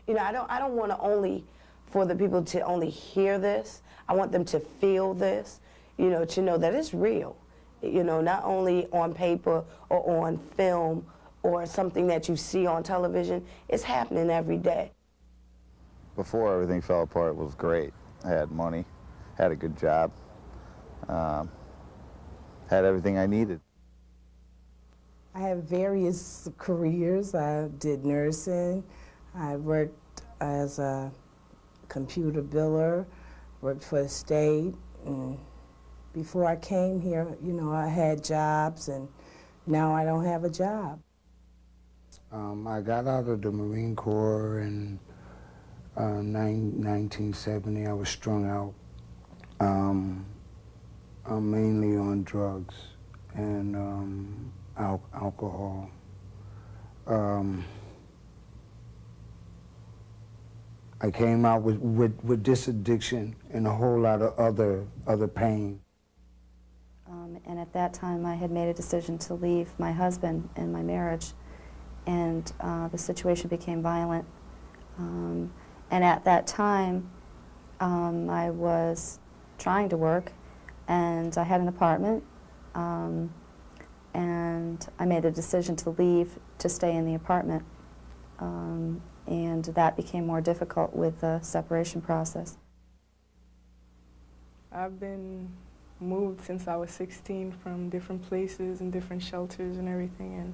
You know, I don't want to only for the people to only hear this. I want them to feel this, you know, to know that it's real. You know, not only on paper or on film or something that you see on television. It's happening every day. Before everything fell apart, it was great. I had money, had a good job, had everything I needed. I have various careers. I did nursing. I worked as a computer biller, worked for the state. And before I came here, you know, I had jobs, and now I don't have a job. I got out of the Marine Corps in 1970. I was strung out, mainly on drugs and alcohol. I came out with this addiction and a whole lot of other pain. And at that time, I had made a decision to leave my husband and my marriage, and the situation became violent. And at that time, I was trying to work, and I had an apartment, and I made a decision to leave to stay in the apartment, and that became more difficult with the separation process. I've been moved since I was 16 from different places and different shelters and everything, and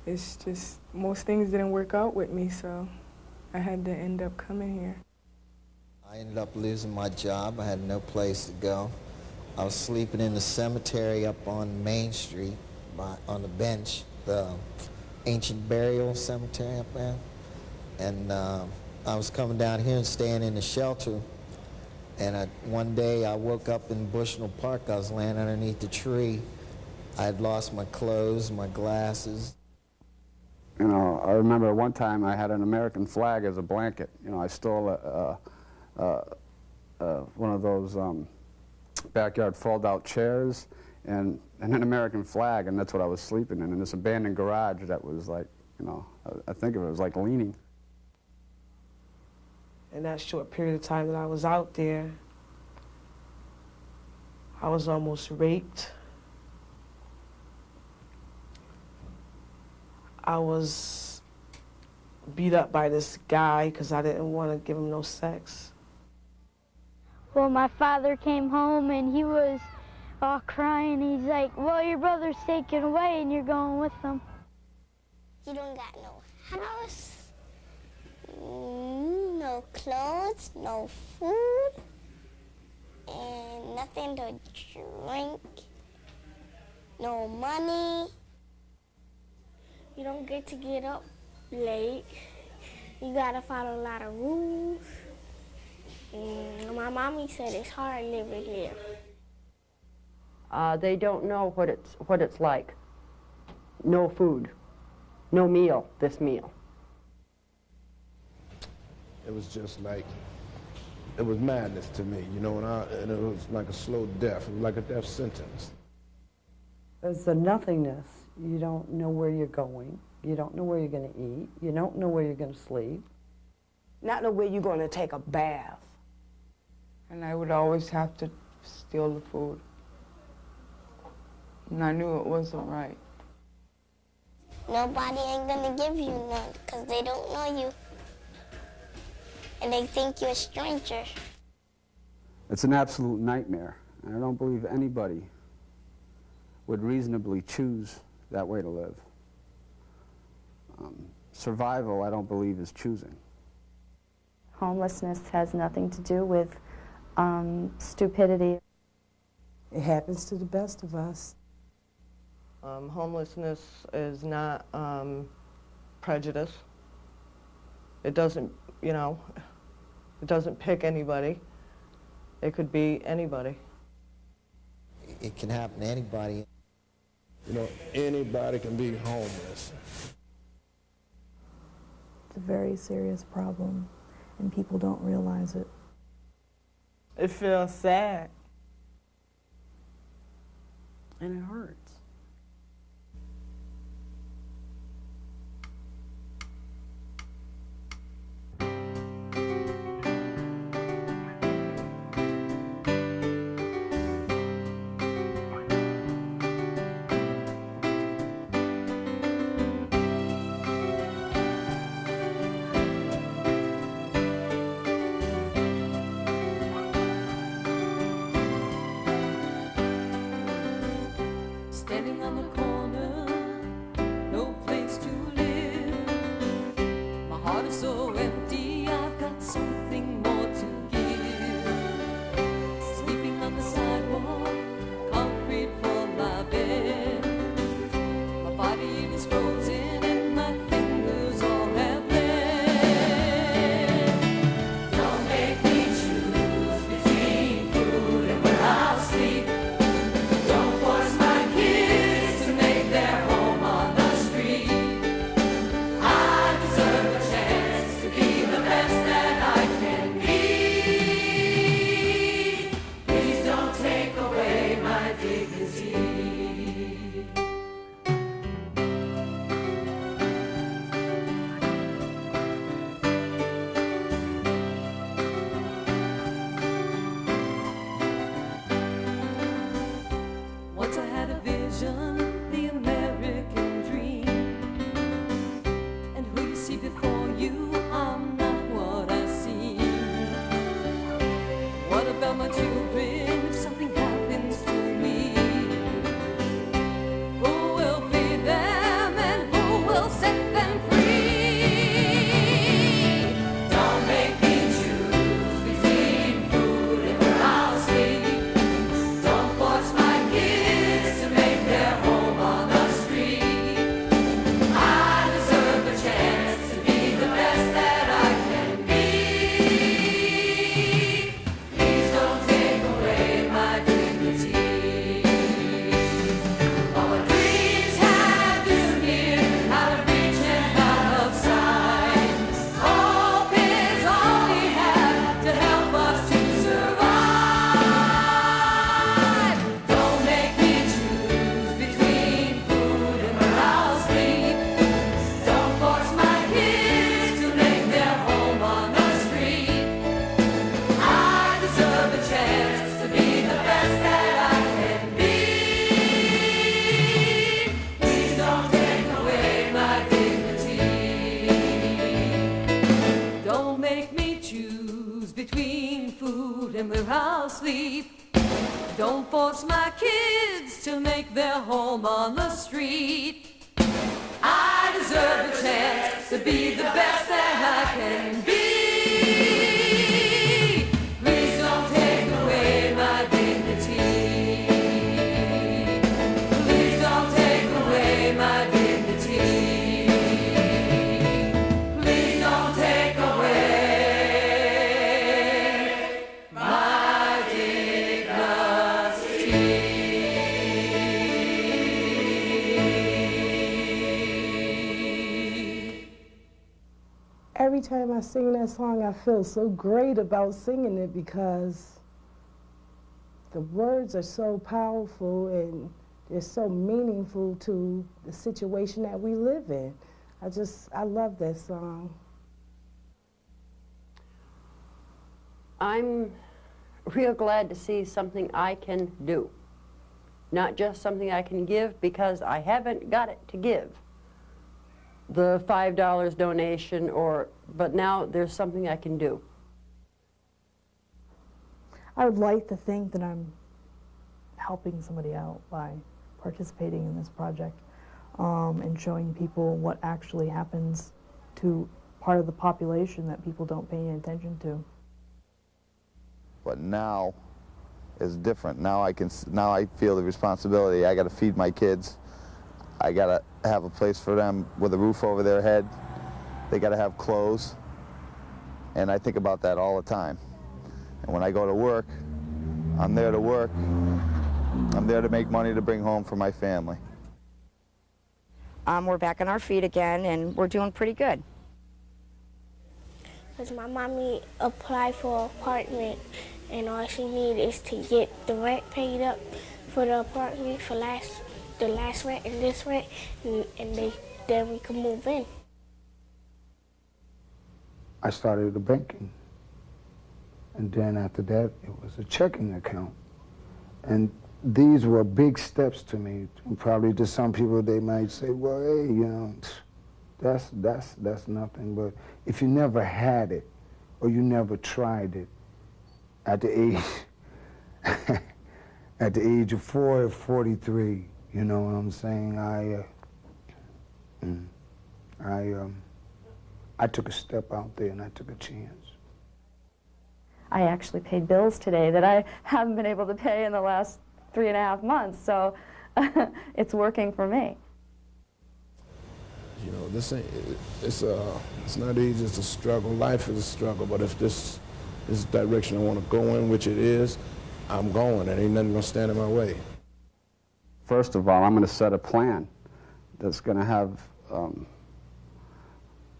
it's just, most things didn't work out with me, so I had to end up coming here. I ended up losing my job. I had no place to go. I was sleeping in the cemetery up on Main Street on the bench, the ancient burial cemetery up there. And I was coming down here and staying in the shelter. And one day I woke up in Bushnell Park. I was laying underneath the tree. I had lost my clothes, my glasses. You know, I remember one time I had an American flag as a blanket. You know, I stole one of those backyard fold-out chairs and an American flag, and that's what I was sleeping in this abandoned garage that was like, you know, I think of it as like leaning. In that short period of time that I was out there, I was almost raped. I was beat up by this guy because I didn't want to give him no sex. Well, my father came home and he was all crying. He's like, well, your brother's taken away and you're going with him. You don't got no house, no clothes, no food, and nothing to drink, no money. You don't get to get up late. You gotta follow a lot of rules. And my mommy said it's hard living there. They don't know what it's like. No food, no meal, this meal. It was just like, it was madness to me, you know, and it was like a slow death. It was like a death sentence. It's the nothingness. You don't know where you're going. You don't know where you're going to eat. You don't know where you're going to sleep. Not know where you're going to take a bath. And I would always have to steal the food. And I knew it wasn't right. Nobody ain't gonna give you none because they don't know you. And they think you're a stranger. It's an absolute nightmare. I don't believe anybody would reasonably choose that way to live. Survival, I don't believe, is choosing. Homelessness has nothing to do with stupidity. It happens to the best of us. Homelessness is not prejudice. It doesn't, you know, it doesn't pick anybody. It could be anybody. It can happen to anybody. You know, anybody can be homeless. It's a very serious problem, and people don't realize it. It feels sad. And it hurts. sleep. Don't force my kids to make their home on the street. I deserve a chance to be the best that I can be. Please don't take away my dignity. Please don't take away my dignity. Please don't take away my dignity. Every time I sing that song, I feel so great about singing it because the words are so powerful and they're so meaningful to the situation that we live in. I love that song. I'm real glad to see something I can do, not just something I can give because I haven't got it to give. The $5 donation, but now there's something I can do. I would like to think that I'm helping somebody out by participating in this project and showing people what actually happens to part of the population that people don't pay any attention to. But now is different. Now I feel the responsibility. I got to feed my kids. I got to have a place for them with a roof over their head. They got to have clothes. And I think about that all the time. And when I go to work, I'm there to work. I'm there to make money to bring home for my family. We're back on our feet again, and we're doing pretty good. Because my mommy applied for an apartment, and all she needs is to get the rent paid up for the apartment for the last rent and this rent, and then we can move in. I started the banking. And then after that, it was a checking account. And these were big steps to me. And probably to some people, they might say, well, hey, you know, that's nothing. But if you never had it, or you never tried it, at the age of 4 or 43, you know what I'm saying, I took a step out there and I took a chance. I actually paid bills today that I haven't been able to pay in the last 3.5 months, so it's working for me. You know, this ain't, it's not easy, it's a struggle. Life is a struggle, but if this is the direction I want to go in, which it is, I'm going, and ain't nothing gonna stand in my way. First of all, I'm going to set a plan that's going to have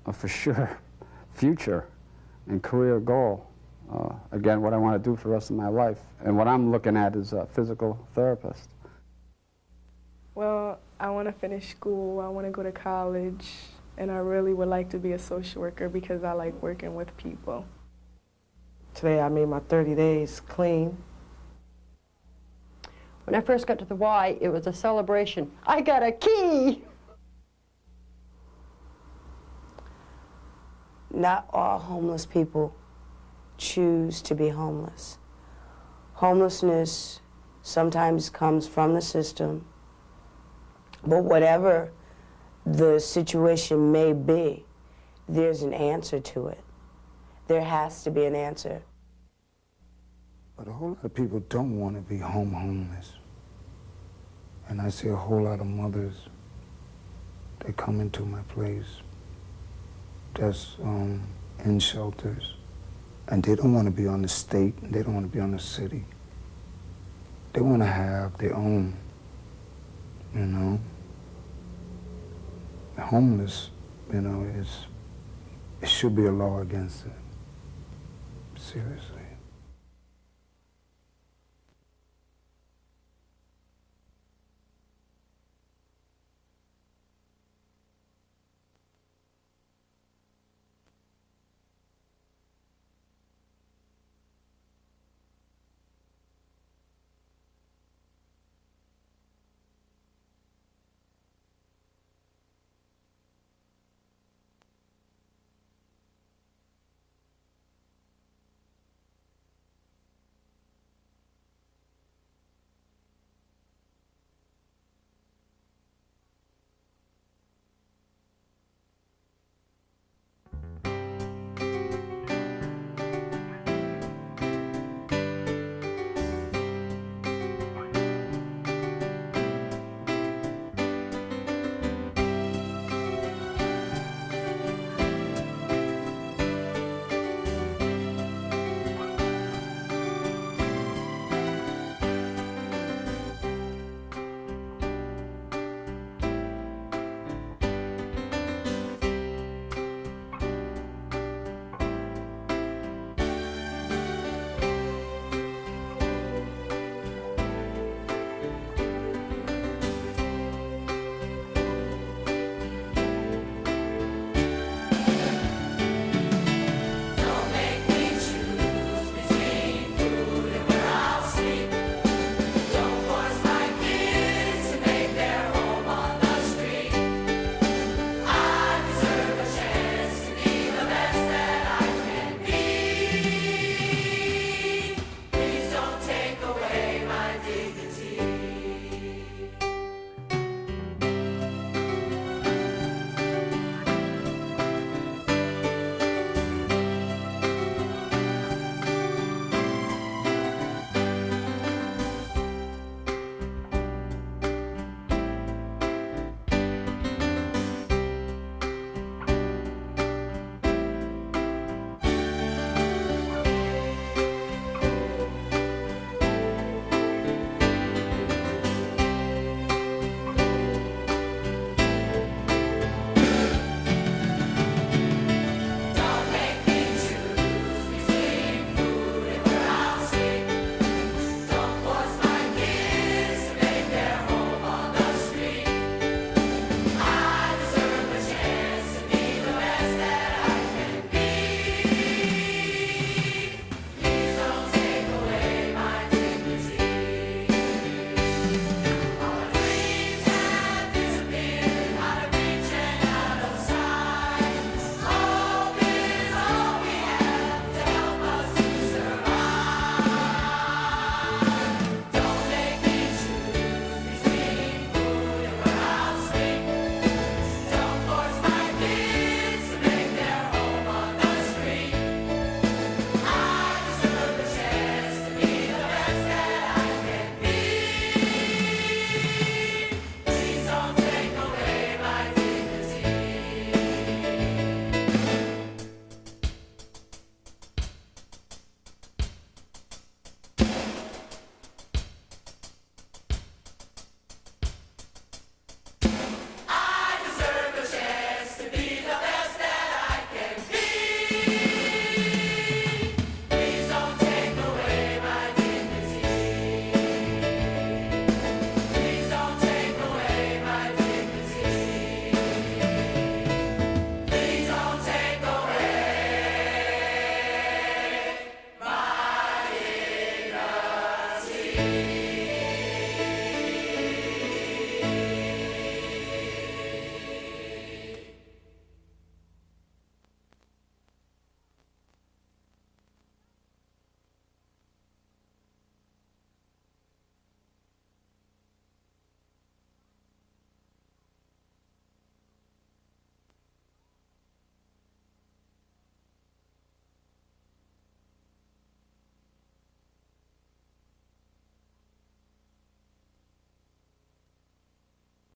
a for sure future and career goal. Again, what I want to do for the rest of my life. And what I'm looking at is a physical therapist. Well, I want to finish school, I want to go to college, and I really would like to be a social worker because I like working with people. Today I made my 30 days clean. When I first got to the Y, it was a celebration. I got a key! Not all homeless people choose to be homeless. Homelessness sometimes comes from the system, but whatever the situation may be, there's an answer to it. There has to be an answer. But a whole lot of people don't want to be homeless. And I see a whole lot of mothers that come into my place that's in shelters. And they don't want to be on the state, and they don't want to be on the city. They want to have their own, you know. Homeless, you know, it should be a law against it. Seriously.